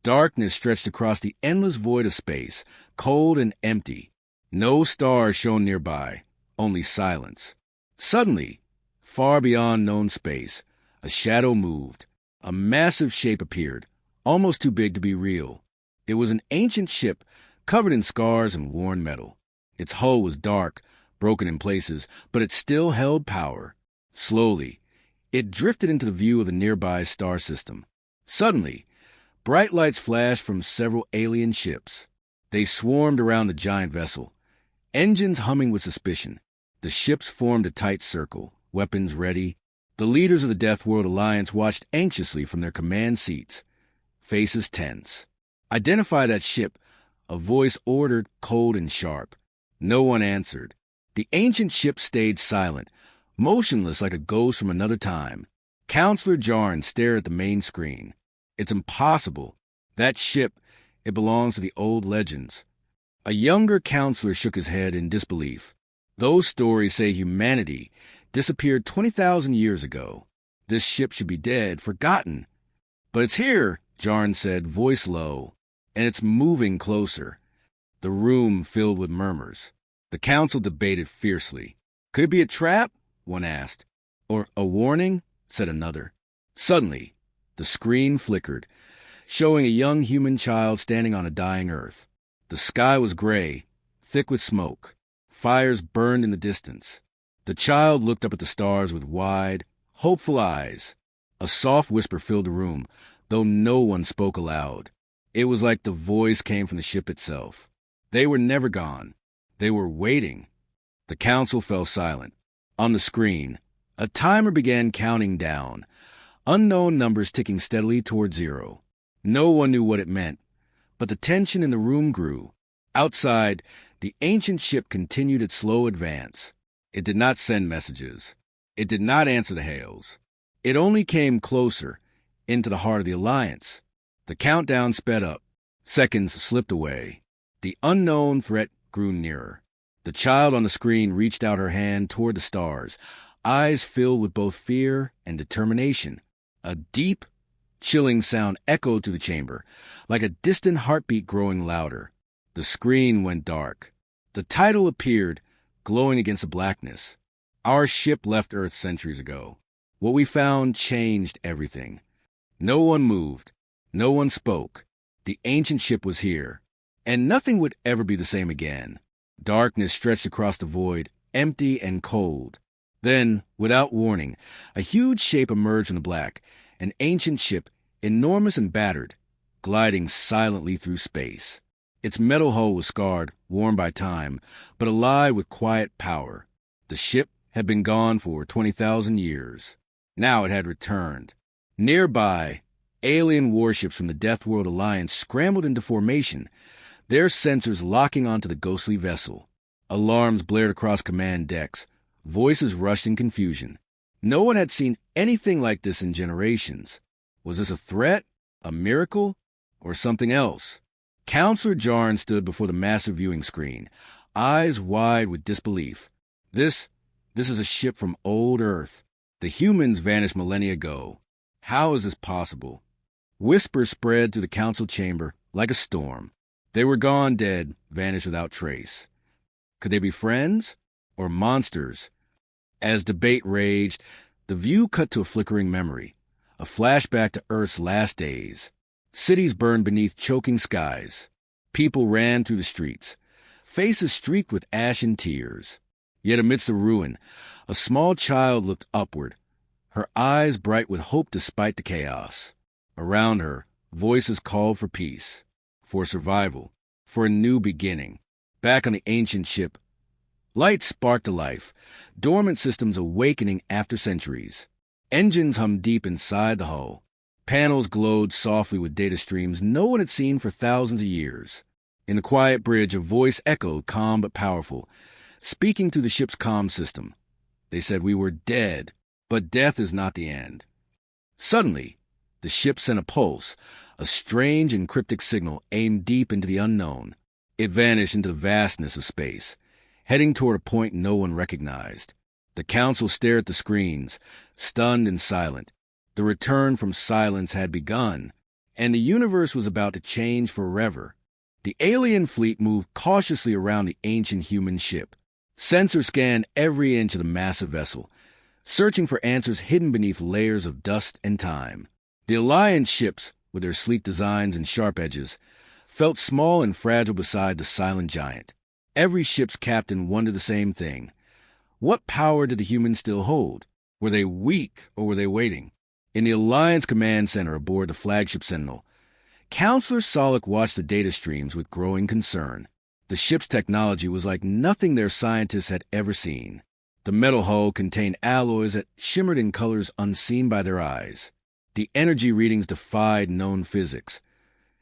Darkness stretched across the endless void of space, cold and empty. No stars shone nearby, only silence. Suddenly, far beyond known space, a shadow moved. A massive shape appeared, almost too big to be real. It was an ancient ship covered in scars and worn metal. Its hull was dark, broken in places, but it still held power. Slowly, it drifted into the view of the nearby star system. Suddenly, bright lights flashed from several alien ships. They swarmed around the giant vessel, engines humming with suspicion. The ships formed a tight circle, weapons ready. The leaders of the Death World Alliance watched anxiously from their command seats, faces tense. "Identify that ship," a voice ordered, cold and sharp. No one answered. The ancient ship stayed silent, motionless like a ghost from another time. Counselor Jarn stared at the main screen. "It's impossible. That ship, it belongs to the old legends." A younger counselor shook his head in disbelief. "Those stories say humanity disappeared 20,000 years ago. This ship should be dead, forgotten." "But it's here," Jarn said, voice low, "and it's moving closer." The room filled with murmurs. The council debated fiercely. "Could it be a trap?" one asked. "Or a warning?" said another. Suddenly, the screen flickered, showing a young human child standing on a dying Earth. The sky was gray, thick with smoke. Fires burned in the distance. The child looked up at the stars with wide, hopeful eyes. A soft whisper filled the room, though no one spoke aloud. It was like the voice came from the ship itself. They were never gone. They were waiting. The council fell silent. On the screen, a timer began counting down, unknown numbers ticking steadily toward zero. No one knew what it meant, but the tension in the room grew. Outside, the ancient ship continued its slow advance. It did not send messages. It did not answer the hails. It only came closer, into the heart of the Alliance. The countdown sped up. Seconds slipped away. The unknown threat grew nearer. The child on the screen reached out her hand toward the stars, eyes filled with both fear and determination. A deep, chilling sound echoed through the chamber, like a distant heartbeat growing louder. The screen went dark. The title appeared, glowing against the blackness. "Our ship left Earth centuries ago. What we found changed everything." No one moved. No one spoke. The ancient ship was here, and nothing would ever be the same again. Darkness stretched across the void, empty and cold. Then, without warning, a huge shape emerged from the black, an ancient ship, enormous and battered, gliding silently through space. Its metal hull was scarred, worn by time, but alive with quiet power. The ship had been gone for 20,000 years. Now it had returned. Nearby, alien warships from the Death World Alliance scrambled into formation, their sensors locking onto the ghostly vessel. Alarms blared across command decks. Voices rushed in confusion. No one had seen anything like this in generations. Was this a threat, a miracle, or something else? Counselor Jarn stood before the massive viewing screen, eyes wide with disbelief. This is a ship from old Earth. The humans vanished millennia ago. How is this possible? Whispers spread through the council chamber like a storm. They were gone, dead, vanished without trace. Could they be friends or monsters? As debate raged, the view cut to a flickering memory, a flashback to Earth's last days. Cities burned beneath choking skies. People ran through the streets, faces streaked with ash and tears. Yet amidst the ruin, a small child looked upward, her eyes bright with hope despite the chaos. Around her, voices called for peace, for survival, for a new beginning. Back on the ancient ship, lights sparked to life, dormant systems awakening after centuries. Engines hummed deep inside the hull. Panels glowed softly with data streams no one had seen for thousands of years. In the quiet bridge, a voice echoed, calm but powerful, speaking through the ship's comm system. They said we were dead, but death is not the end. Suddenly, the ship sent a pulse, a strange and cryptic signal aimed deep into the unknown. It vanished into the vastness of space, heading toward a point no one recognized. The council stared at the screens, stunned and silent. The return from silence had begun, and the universe was about to change forever. The alien fleet moved cautiously around the ancient human ship. Sensors scanned every inch of the massive vessel, searching for answers hidden beneath layers of dust and time. The Alliance ships, with their sleek designs and sharp edges, felt small and fragile beside the silent giant. Every ship's captain wondered the same thing. What power did the humans still hold? Were they weak, or were they waiting? In the Alliance Command Center aboard the flagship Sentinel, Counselor Solek watched the data streams with growing concern. The ship's technology was like nothing their scientists had ever seen. The metal hull contained alloys that shimmered in colors unseen by their eyes. The energy readings defied known physics,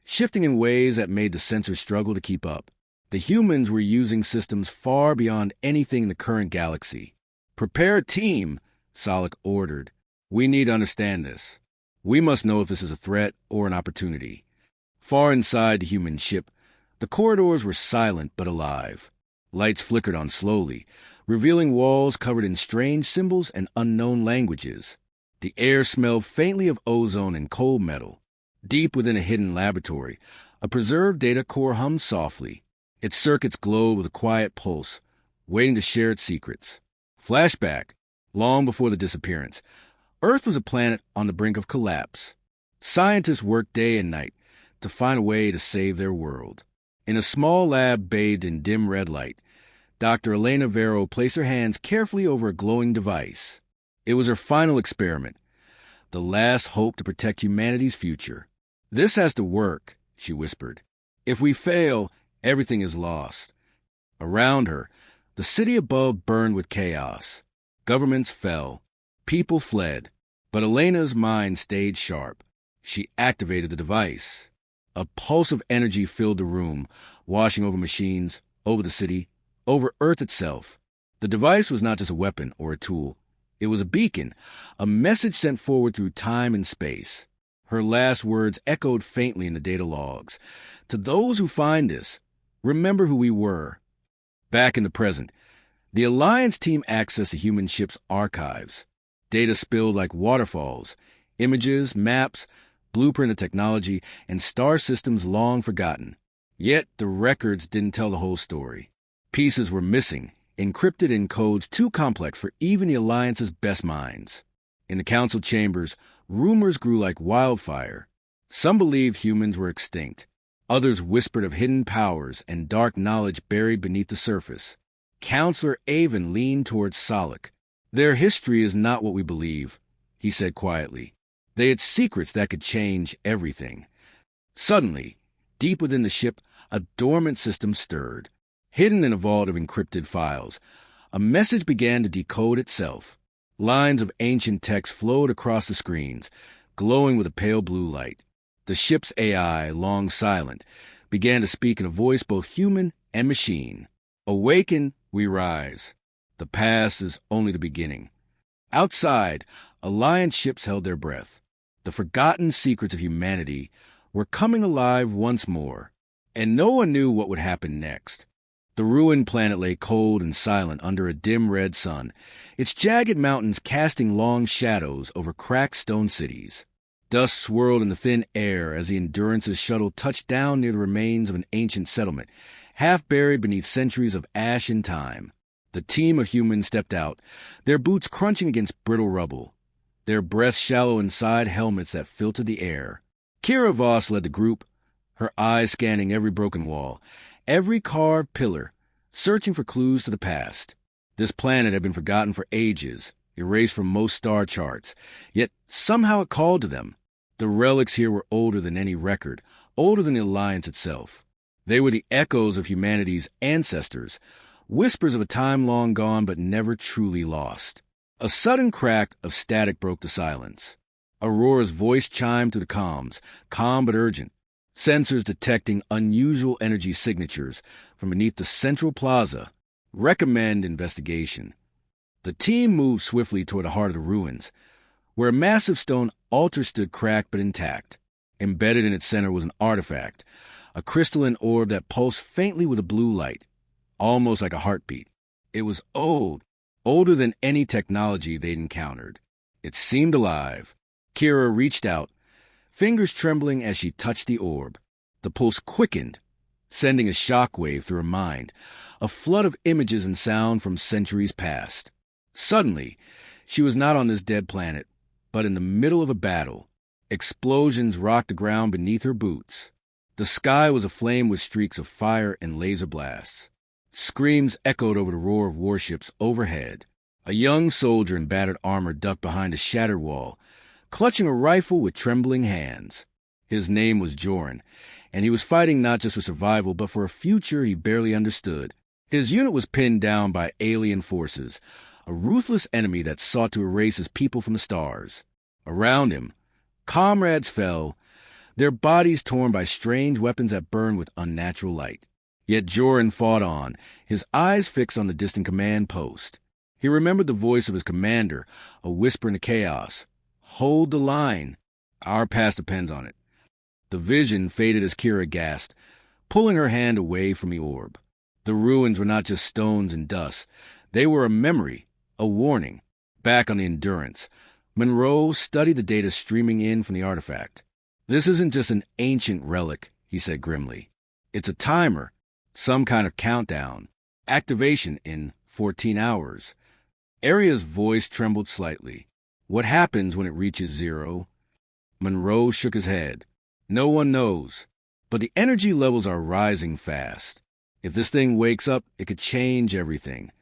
shifting in ways that made the sensors struggle to keep up. The humans were using systems far beyond anything in the current galaxy. "Prepare a team," Solek ordered. "We need to understand this. We must know if this is a threat or an opportunity." Far inside the human ship, the corridors were silent but alive. Lights flickered on slowly, revealing walls covered in strange symbols and unknown languages. The air smelled faintly of ozone and cold metal. Deep within a hidden laboratory, a preserved data core hummed softly. Its circuits glowed with a quiet pulse, waiting to share its secrets. Flashback. Long before the disappearance, Earth was a planet on the brink of collapse. Scientists worked day and night to find a way to save their world. In a small lab bathed in dim red light, Dr. Elena Vero placed her hands carefully over a glowing device. It was her final experiment, the last hope to protect humanity's future. "This has to work," she whispered. "If we fail, everything is lost." Around her, the city above burned with chaos. Governments fell. People fled. But Elena's mind stayed sharp. She activated the device. A pulse of energy filled the room, washing over machines, over the city, over Earth itself. The device was not just a weapon or a tool. It was a beacon, a message sent forward through time and space. Her last words echoed faintly in the data logs. "To those who find this, remember who we were." Back in the present, the Alliance team accessed the human ship's archives. Data spilled like waterfalls, images, maps, blueprint of technology, and star systems long forgotten. Yet the records didn't tell the whole story. Pieces were missing, encrypted in codes too complex for even the Alliance's best minds. In the council chambers, rumors grew like wildfire. Some believed humans were extinct. Others whispered of hidden powers and dark knowledge buried beneath the surface. Counselor Avon leaned towards Solek. "Their history is not what we believe," he said quietly. "They had secrets that could change everything." Suddenly, deep within the ship, a dormant system stirred. Hidden in a vault of encrypted files, a message began to decode itself. Lines of ancient text flowed across the screens, glowing with a pale blue light. The ship's AI, long silent, began to speak in a voice both human and machine. "Awaken, we rise. The past is only the beginning." Outside, Alliance ships held their breath. The forgotten secrets of humanity were coming alive once more, and no one knew what would happen next. The ruined planet lay cold and silent under a dim red sun, its jagged mountains casting long shadows over cracked stone cities. Dust swirled in the thin air as the Endurance's shuttle touched down near the remains of an ancient settlement, half buried beneath centuries of ash and time. The team of humans stepped out, their boots crunching against brittle rubble, their breaths shallow inside helmets that filtered the air. Kira Voss led the group, her eyes scanning every broken wall, every carved pillar, searching for clues to the past. This planet had been forgotten for ages, erased from most star charts, yet somehow it called to them. The relics here were older than any record, older than the Alliance itself. They were the echoes of humanity's ancestors, whispers of a time long gone but never truly lost. A sudden crack of static broke the silence. Aurora's voice chimed through the comms, calm but urgent, sensors detecting unusual energy signatures from beneath the central plaza. "Recommend investigation." The team moved swiftly toward the heart of the ruins, where a massive stone altar stood cracked but intact. Embedded in its center was an artifact, a crystalline orb that pulsed faintly with a blue light, almost like a heartbeat. It was old, older than any technology they'd encountered. It seemed alive. Kira reached out, fingers trembling as she touched the orb. The pulse quickened, sending a shockwave through her mind, a flood of images and sound from centuries past. Suddenly, she was not on this dead planet, but in the middle of a battle. Explosions rocked the ground beneath her boots. The sky was aflame with streaks of fire and laser blasts. Screams echoed over the roar of warships overhead. A young soldier in battered armor ducked behind a shattered wall, clutching a rifle with trembling hands. His name was Joran, and he was fighting not just for survival, but for a future he barely understood. His unit was pinned down by alien forces, a ruthless enemy that sought to erase his people from the stars. Around him, comrades fell, their bodies torn by strange weapons that burned with unnatural light. Yet Joran fought on, his eyes fixed on the distant command post. He remembered the voice of his commander, a whisper in the chaos. "Hold the line. Our pass depends on it." The vision faded as Kira gasped, pulling her hand away from the orb. The ruins were not just stones and dust. They were a memory, a warning. Back on the Endurance, Monroe studied the data streaming in from the artifact. "This isn't just an ancient relic," he said grimly. "It's a timer, some kind of countdown. Activation in 14 hours. Aria's voice trembled slightly. "What happens when it reaches 0? Monroe shook his head. "No one knows, but the energy levels are rising fast. If this thing wakes up, it could change everything."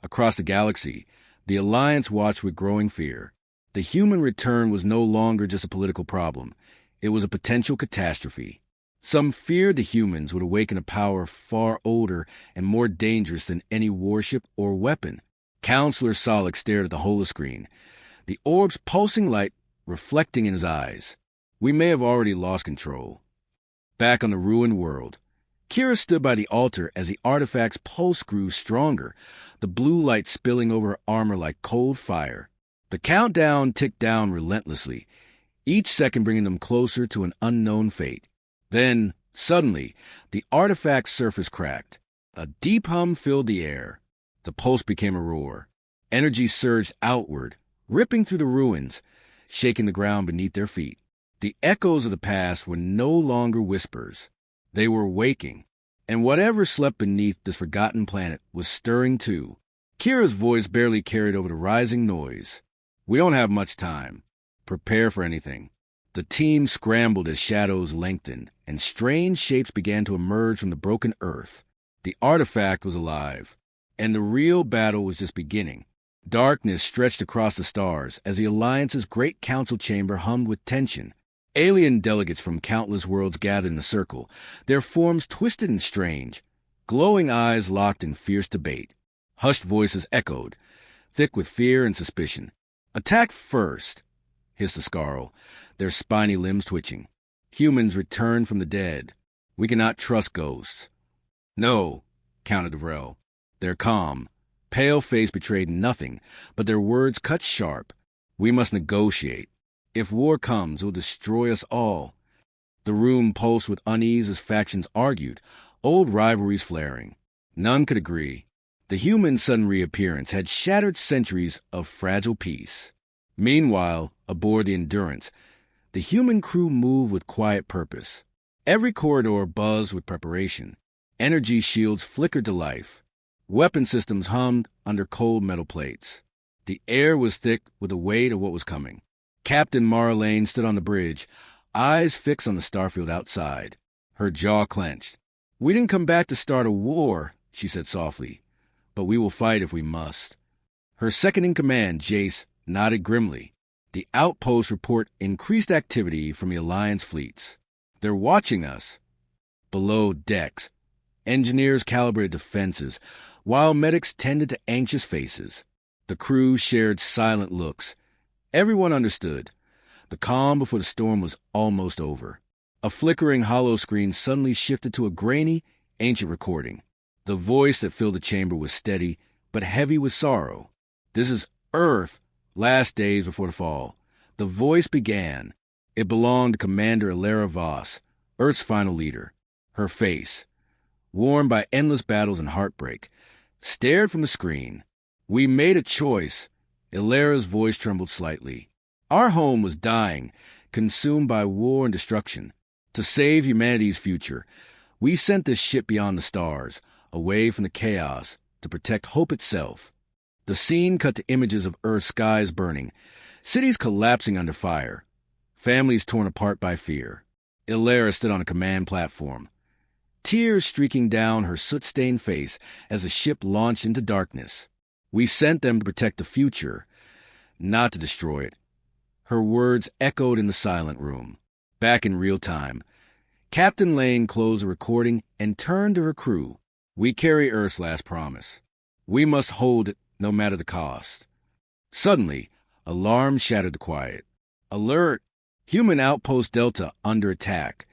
Across the galaxy, the Alliance watched with growing fear. The human return was no longer just a political problem. It was a potential catastrophe. Some feared the humans would awaken a power far older and more dangerous than any warship or weapon. Counselor Solix stared at the holoscreen, the orb's pulsing light reflecting in his eyes. "We may have already lost control." Back on the ruined world, Kira stood by the altar as the artifact's pulse grew stronger, the blue light spilling over her armor like cold fire. The countdown ticked down relentlessly, each second bringing them closer to an unknown fate. Then, suddenly, the artifact's surface cracked. A deep hum filled the air. The pulse became a roar. Energy surged outward, ripping through the ruins, shaking the ground beneath their feet. The echoes of the past were no longer whispers. They were waking, and whatever slept beneath this forgotten planet was stirring too. Kira's voice barely carried over the rising noise. "We don't have much time. Prepare for anything." The team scrambled as shadows lengthened, and strange shapes began to emerge from the broken earth. The artifact was alive, and the real battle was just beginning. Darkness stretched across the stars as the Alliance's great council chamber hummed with tension. Alien delegates from countless worlds gathered in a circle, their forms twisted and strange, glowing eyes locked in fierce debate. Hushed voices echoed, thick with fear and suspicion. "Attack first," hissed the Scarl, their spiny limbs twitching. "Humans returned from the dead. We cannot trust ghosts." "No," countered Vrel. Their calm, pale face betrayed nothing, but their words cut sharp. "We must negotiate. If war comes, it will destroy us all." The room pulsed with unease as factions argued, old rivalries flaring. None could agree. The human sudden reappearance had shattered centuries of fragile peace. Meanwhile, aboard the Endurance, the human crew moved with quiet purpose. Every corridor buzzed with preparation. Energy shields flickered to life. Weapon systems hummed under cold metal plates. The air was thick with the weight of what was coming. Captain Mara Lane stood on the bridge, eyes fixed on the starfield outside. Her jaw clenched. "We didn't come back to start a war," she said softly, "but we will fight if we must." Her second-in-command, Jace, nodded grimly. The outpost report increased activity from the Alliance fleets. "They're watching us." Below decks, engineers calibrated defenses, while medics tended to anxious faces. The crew shared silent looks. Everyone understood. The calm before the storm was almost over. A flickering hollow screen suddenly shifted to a grainy, ancient recording. The voice that filled the chamber was steady, but heavy with sorrow. "This is Earth, last days before the fall." The voice began. It belonged to Commander Elara Voss, Earth's final leader. Her face, worn by endless battles and heartbreak, stared from the screen. "We made a choice." Elara's voice trembled slightly. "Our home was dying, consumed by war and destruction. To save humanity's future, we sent this ship beyond the stars, away from the chaos, to protect hope itself. The scene cut to images of Earth's skies burning, cities collapsing under fire, families torn apart by fear. Illyra stood on a command platform, tears streaking down her soot-stained face as the ship launched into darkness. We sent them to protect the future, not to destroy it. Her words echoed in the silent room. Back in real time, Captain Lane closed the recording and turned to her crew. We carry Earth's last promise. We must hold it no matter the cost. Suddenly, alarms shattered the quiet. Alert! Human Outpost Delta under attack,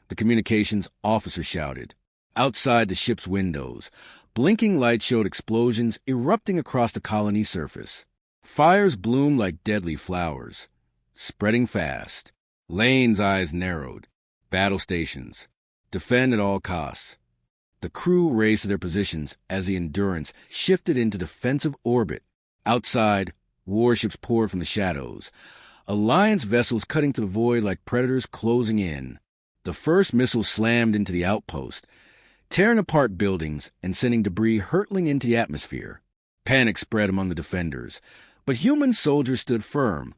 the communications officer shouted. Outside the ship's windows, blinking lights showed explosions erupting across the colony surface. Fires bloomed like deadly flowers, spreading fast. Lane's eyes narrowed. Battle stations. Defend at all costs. The crew raced to their positions as the Endurance shifted into defensive orbit. Outside, warships poured from the shadows, Alliance vessels cutting to the void like predators closing in. The first missile slammed into the outpost, tearing apart buildings and sending debris hurtling into the atmosphere. Panic spread among the defenders, but human soldiers stood firm,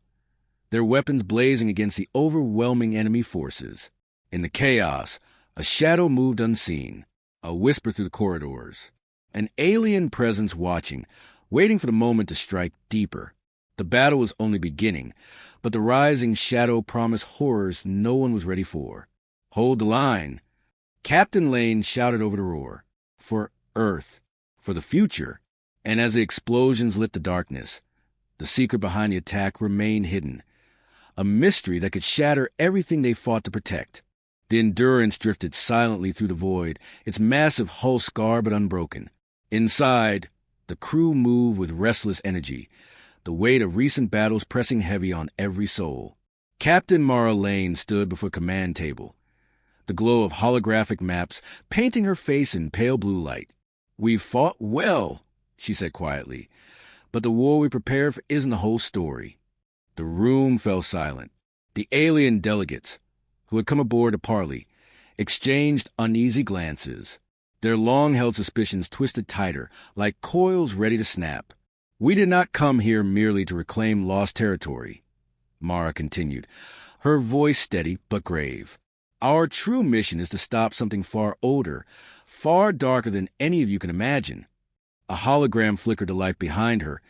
their weapons blazing against the overwhelming enemy forces. In the chaos, a shadow moved unseen, a whisper through the corridors. An alien presence watching, waiting for the moment to strike deeper. The battle was only beginning, but the rising shadow promised horrors no one was ready for. Hold the line. Captain Lane shouted over the roar. For Earth. For the future. And as the explosions lit the darkness, the secret behind the attack remained hidden. A mystery that could shatter everything they fought to protect. The Endurance drifted silently through the void, its massive hull scarred but unbroken. Inside, the crew moved with restless energy, the weight of recent battles pressing heavy on every soul. Captain Mara Lane stood before command table, the glow of holographic maps painting her face in pale blue light. "We've fought well," she said quietly, "but the war we prepared for isn't the whole story." The room fell silent. The alien delegates, who had come aboard to parley, exchanged uneasy glances. Their long-held suspicions twisted tighter, like coils ready to snap. "We did not come here merely to reclaim lost territory," Mara continued, her voice steady but grave. "Our true mission is to stop something far older, far darker than any of you can imagine." A hologram flickered to life behind her,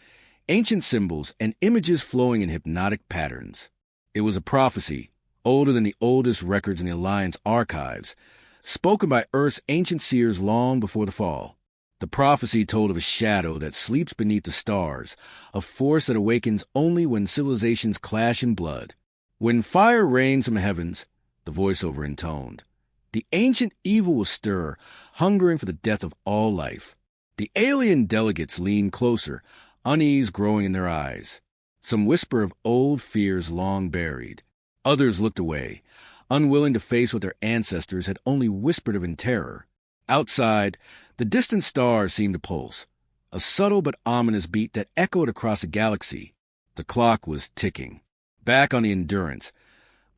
ancient symbols and images flowing in hypnotic patterns. It was a prophecy, older than the oldest records in the Alliance archives, spoken by Earth's ancient seers long before the fall. The prophecy told of a shadow that sleeps beneath the stars, a force that awakens only when civilizations clash in blood. "When fire rains from the heavens," the voiceover intoned, "the ancient evil will stir, hungering for the death of all life." The alien delegates leaned closer, unease growing in their eyes. Some whisper of old fears long buried. Others looked away, unwilling to face what their ancestors had only whispered of in terror. Outside, the distant stars seemed to pulse, a subtle but ominous beat that echoed across the galaxy. The clock was ticking. Back on the Endurance,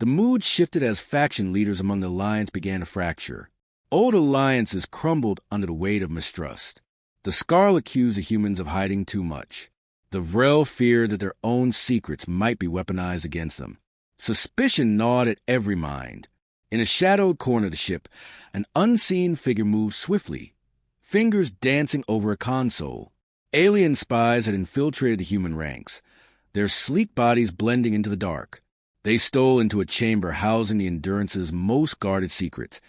the mood shifted as faction leaders among the Alliance began to fracture. Old alliances crumbled under the weight of mistrust. The Scarl accused the humans of hiding too much. The Vrel feared that their own secrets might be weaponized against them. Suspicion gnawed at every mind. In a shadowed corner of the ship, an unseen figure moved swiftly, fingers dancing over a console. Alien spies had infiltrated the human ranks, their sleek bodies blending into the dark. They stole into a chamber housing the Endurance's most guarded secrets,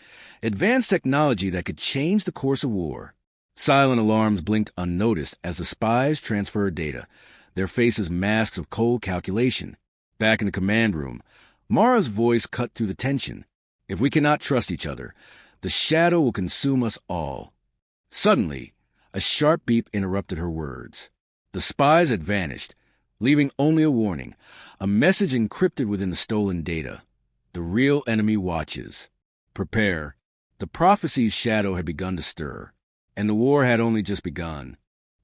advanced technology that could change the course of war. Silent alarms blinked unnoticed as the spies transferred data, their faces masks of cold calculation. Back in the command room, Mara's voice cut through the tension. "If we cannot trust each other, the shadow will consume us all." Suddenly, a sharp beep interrupted her words. The spies had vanished, leaving only a warning, a message encrypted within the stolen data. "The real enemy watches. Prepare." The prophecy's shadow had begun to stir, and the war had only just begun.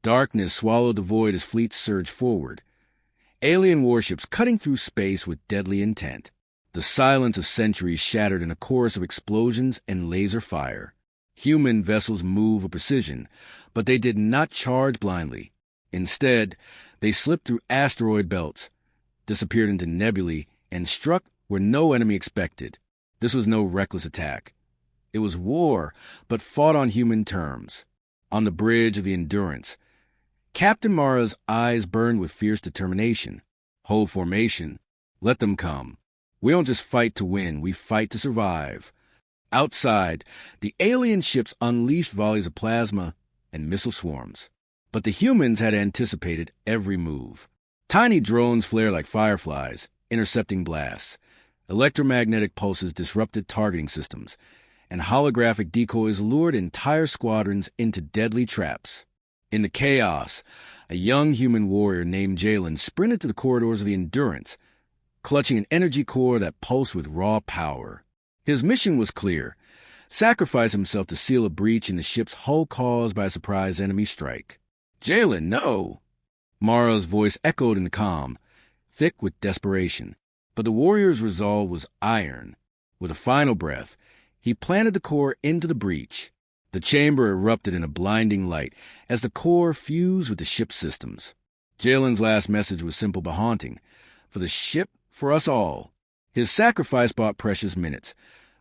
Darkness swallowed the void as fleets surged forward, alien warships cutting through space with deadly intent. The silence of centuries shattered in a chorus of explosions and laser fire. Human vessels move with precision, but they did not charge blindly. Instead, they slipped through asteroid belts, disappeared into nebulae, and struck where no enemy expected. This was no reckless attack. It was war, but fought on human terms. On the bridge of the Endurance, Captain Mara's eyes burned with fierce determination. Hold formation. Let them come. We don't just fight to win, we fight to survive. Outside, the alien ships unleashed volleys of plasma and missile swarms. But the humans had anticipated every move. Tiny drones flared like fireflies, intercepting blasts. Electromagnetic pulses disrupted targeting systems, and holographic decoys lured entire squadrons into deadly traps. In the chaos, a young human warrior named Jalen sprinted to the corridors of the Endurance, clutching an energy core that pulsed with raw power. His mission was clear: sacrifice himself to seal a breach in the ship's hull caused by a surprise enemy strike. "Jalen, no!" Mara's voice echoed in the calm, thick with desperation. But the warrior's resolve was iron. With a final breath, he planted the core into the breach. The chamber erupted in a blinding light as the core fused with the ship's systems. Jalen's last message was simple but haunting. For the ship, for us all. His sacrifice bought precious minutes,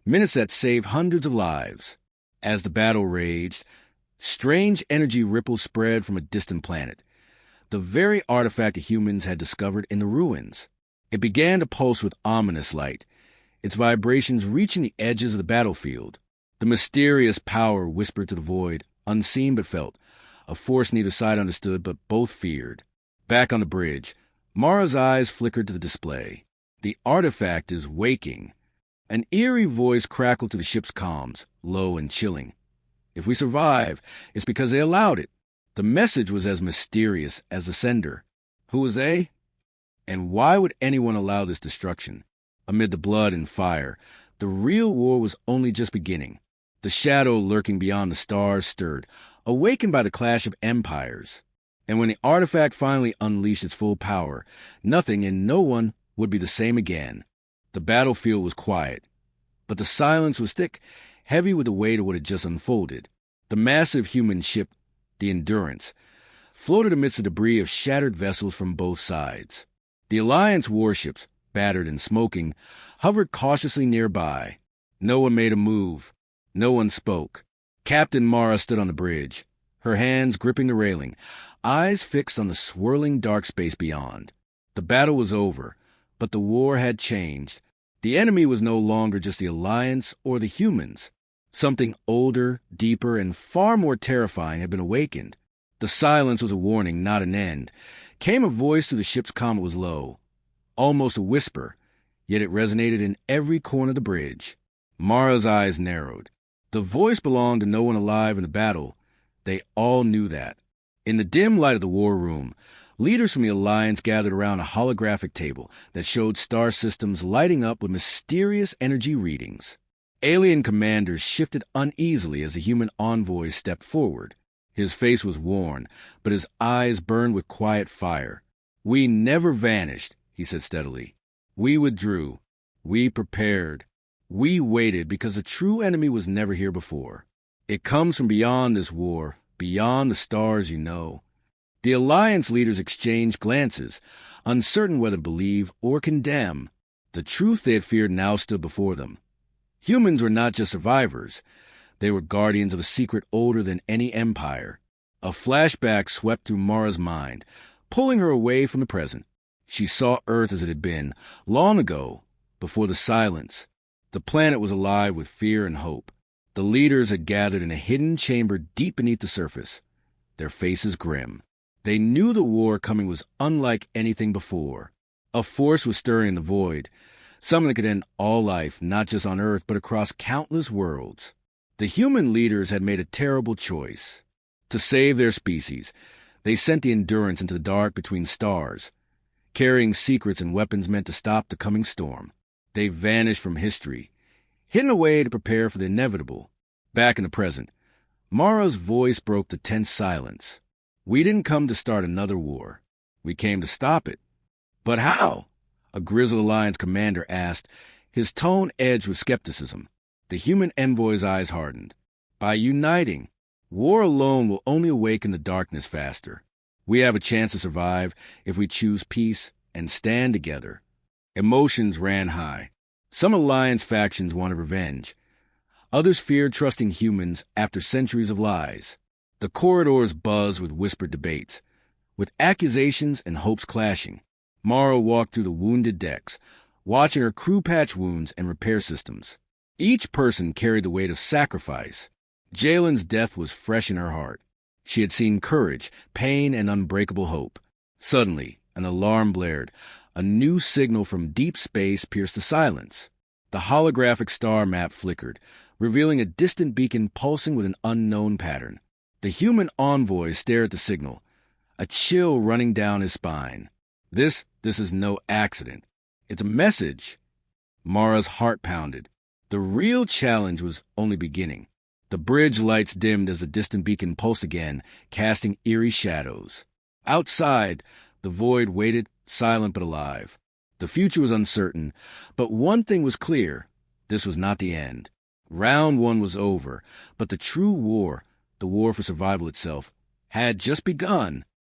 minutes that saved hundreds of lives. As the battle raged, strange energy ripples spread from a distant planet, the very artifact the humans had discovered in the ruins. It began to pulse with ominous light, its vibrations reaching the edges of the battlefield. The mysterious power whispered to the void, unseen but felt, a force neither side understood but both feared. Back on the bridge, Mara's eyes flickered to the display. "The artifact is waking." An eerie voice crackled through the ship's comms, low and chilling. "If we survive, it's because they allowed it." The message was as mysterious as the sender. Who was they? And why would anyone allow this destruction? Amid the blood and fire, the real war was only just beginning. The shadow lurking beyond the stars stirred, awakened by the clash of empires. And when the artifact finally unleashed its full power, nothing and no one would be the same again. The battlefield was quiet, but the silence was thick, heavy with the weight of what had just unfolded. The massive human ship, the Endurance, floated amidst the debris of shattered vessels from both sides. The Alliance warships, battered and smoking, hovered cautiously nearby. No one made a move. No one spoke. Captain Mara stood on the bridge, her hands gripping the railing, eyes fixed on the swirling dark space beyond. The battle was over, but the war had changed. The enemy was no longer just the Alliance or the humans. Something older, deeper, and far more terrifying had been awakened. The silence was a warning, not an end. Came a voice through the ship's comm. It was low, almost a whisper, yet it resonated in every corner of the bridge. Mara's eyes narrowed. The voice belonged to no one alive in the battle. They all knew that. In the dim light of the war room, leaders from the Alliance gathered around a holographic table that showed star systems lighting up with mysterious energy readings. Alien commanders shifted uneasily as the human envoys stepped forward. His face was worn, but his eyes burned with quiet fire. "We never vanished," he said steadily. "We withdrew. We prepared. We waited because the true enemy was never here before. It comes from beyond this war, beyond the stars you know." The Alliance leaders exchanged glances, uncertain whether to believe or condemn. The truth they had feared now stood before them. Humans were not just survivors. They were guardians of a secret older than any empire. A flashback swept through Mara's mind, pulling her away from the present. She saw Earth as it had been, long ago, before the silence. The planet was alive with fear and hope. The leaders had gathered in a hidden chamber deep beneath the surface, their faces grim. They knew the war coming was unlike anything before. A force was stirring in the void, something that could end all life, not just on Earth, but across countless worlds. The human leaders had made a terrible choice. To save their species, they sent the Endurance into the dark between stars, carrying secrets and weapons meant to stop the coming storm. They vanished from history, hidden away to prepare for the inevitable. Back in the present, Mara's voice broke the tense silence. "We didn't come to start another war. We came to stop it." "But how?" a grizzled Alliance commander asked, His tone edged with skepticism. The human envoy's eyes hardened. By uniting, war alone will only awaken the darkness faster. We have a chance to survive if we choose peace and stand together. Emotions ran high. Some Alliance factions wanted revenge. Others feared trusting humans after centuries of lies. The corridors buzzed with whispered debates, with accusations and hopes clashing. Mara walked through the wounded decks, watching her crew patch wounds and repair systems. Each person carried the weight of sacrifice. Jalen's death was fresh in her heart. She had seen courage, pain, and unbreakable hope. Suddenly, an alarm blared. A new signal from deep space pierced the silence. The holographic star map flickered, revealing a distant beacon pulsing with an unknown pattern. The human envoy stared at the signal, a chill running down his spine. This is no accident. It's a message. Mara's heart pounded. The real challenge was only beginning. The bridge lights dimmed as the distant beacon pulsed again, casting eerie shadows. Outside, the void waited, silent but alive. The future was uncertain, but one thing was clear. This was not the end. Round one was over, but the true war, the war for survival itself, had just begun.